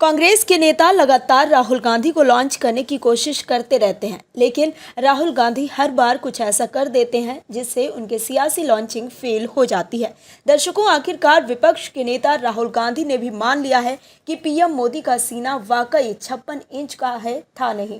कांग्रेस के नेता लगातार राहुल गांधी को लॉन्च करने की कोशिश करते रहते हैं, लेकिन राहुल गांधी हर बार कुछ ऐसा कर देते हैं जिससे उनके सियासी लॉन्चिंग फेल हो जाती है। दर्शकों, आखिरकार विपक्ष के नेता राहुल गांधी ने भी मान लिया है कि पीएम मोदी का सीना वाकई 56 इंच का था नहीं।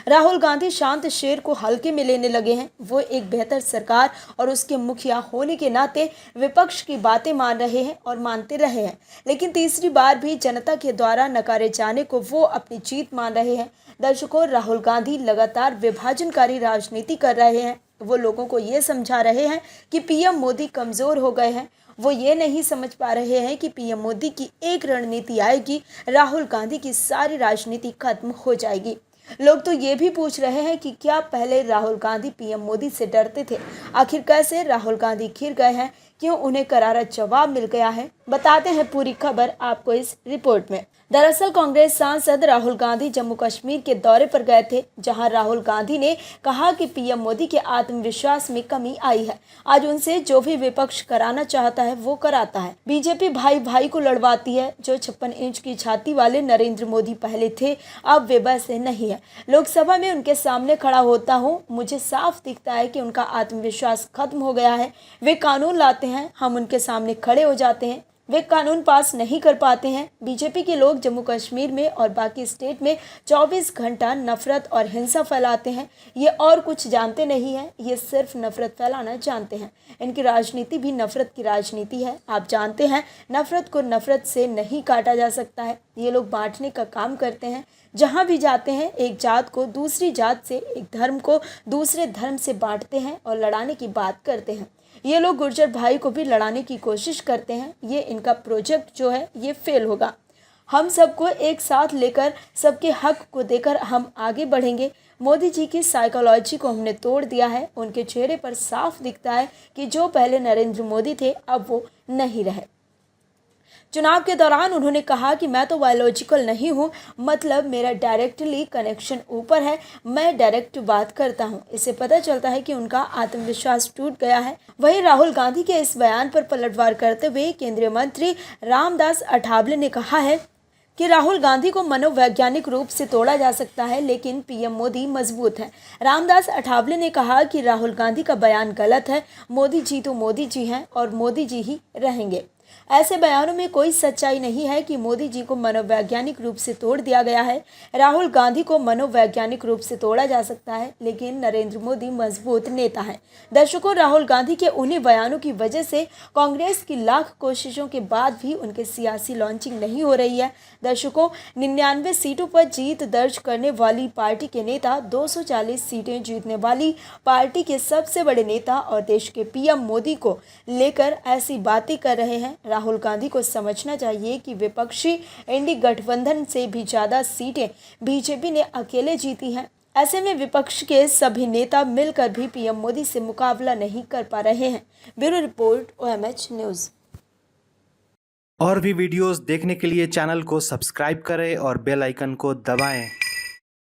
राहुल गांधी शांत शेर को हल्के में लेने लगे हैं। वो एक बेहतर सरकार और उसके मुखिया होने के नाते विपक्ष की बातें मान रहे हैं और मानते रहे हैं, लेकिन तीसरी बार भी जनता के द्वारा नकारे जाने को वो अपनी जीत मान रहे हैं। दर्शकों, राहुल गांधी लगातार विभाजनकारी राजनीति कर रहे हैं। वो लोगों को ये समझा रहे हैं कि पीएम मोदी कमज़ोर हो गए हैं। वो ये नहीं समझ पा रहे हैं कि पीएम मोदी की एक रणनीति आएगी, राहुल गांधी की सारी राजनीति खत्म हो जाएगी। लोग तो ये भी पूछ रहे हैं कि क्या पहले राहुल गांधी पीएम मोदी से डरते थे? आखिर कैसे राहुल गांधी घिर गए हैं? क्यों उन्हें करारा जवाब मिल गया है? बताते हैं पूरी खबर आपको इस रिपोर्ट में। दरअसल कांग्रेस सांसद राहुल गांधी जम्मू कश्मीर के दौरे पर गए थे, जहां राहुल गांधी ने कहा कि पीएम मोदी के आत्मविश्वास में कमी आई है। आज उनसे जो भी विपक्ष कराना चाहता है वो कराता है। बीजेपी भाई भाई को लड़वाती है। जो 56 इंच की छाती वाले नरेंद्र मोदी पहले थे, अब वे वैसे नहीं है। लोकसभा में उनके सामने खड़ा होता हूँ, मुझे साफ दिखता है कि उनका आत्मविश्वास खत्म हो गया है। वे कानून लाते हैं, हम उनके सामने खड़े हो जाते हैं, वे कानून पास नहीं कर पाते हैं। बीजेपी के लोग जम्मू कश्मीर में और बाकी स्टेट में 24 घंटा नफरत और हिंसा फैलाते हैं। ये और कुछ जानते नहीं हैं, ये सिर्फ नफरत फैलाना जानते हैं। इनकी राजनीति भी नफरत की राजनीति है। आप जानते हैं, नफरत को नफरत से नहीं काटा जा सकता है। ये लोग बांटने का काम करते हैं। जहाँ भी जाते हैं, एक जात को दूसरी जात से, एक धर्म को दूसरे धर्म से बांटते हैं और लड़ाने की बात करते हैं। ये लोग गुर्जर भाई को भी लड़ाने की कोशिश करते हैं। ये इनका प्रोजेक्ट जो है ये फेल होगा। हम सबको एक साथ लेकर सबके हक को देकर हम आगे बढ़ेंगे। मोदी जी की साइकोलॉजी को हमने तोड़ दिया है। उनके चेहरे पर साफ दिखता है कि जो पहले नरेंद्र मोदी थे अब वो नहीं रहे। चुनाव के दौरान उन्होंने कहा कि मैं तो बायोलॉजिकल नहीं हूँ, मतलब मेरा डायरेक्टली कनेक्शन ऊपर है, मैं डायरेक्ट बात करता हूँ। इससे पता चलता है कि उनका आत्मविश्वास टूट गया है। वहीं राहुल गांधी के इस बयान पर पलटवार करते हुए केंद्रीय मंत्री रामदास अठावले ने कहा है कि राहुल गांधी को मनोवैज्ञानिक रूप से तोड़ा जा सकता है, लेकिन पीएम मोदी मजबूत है। रामदास अठावले ने कहा कि राहुल गांधी का बयान गलत है। मोदी जी तो मोदी जी हैं और मोदी जी ही रहेंगे। ऐसे बयानों में कोई सच्चाई नहीं है कि मोदी जी को मनोवैज्ञानिक रूप से तोड़ दिया गया है। राहुल गांधी को मनोवैज्ञानिक रूप से तोड़ा जा सकता है, लेकिन नरेंद्र मोदी मजबूत नेता हैं। दर्शकों, राहुल गांधी के उन्हीं बयानों की वजह से कांग्रेस की लाख कोशिशों के बाद भी उनके सियासी लॉन्चिंग नहीं हो रही है। दर्शकों, 99 सीटों पर जीत दर्ज करने वाली पार्टी के नेता, 240 सीटें जीतने वाली पार्टी के सबसे बड़े नेता और देश के पीएम मोदी को लेकर ऐसी बातें कर रहे हैं। राहुल गांधी को समझना चाहिए कि विपक्षी इंडी गठबंधन से भी ज़्यादा सीटें बीजेपी ने अकेले जीती हैं। ऐसे में विपक्ष के सभी नेता मिलकर भी पीएम मोदी से मुकाबला नहीं कर पा रहे हैं। Bureau report, OMH news. और भी वीडियोस देखने के लिए चैनल को सब्सक्राइब करें और बेल आइकन को दबाएं।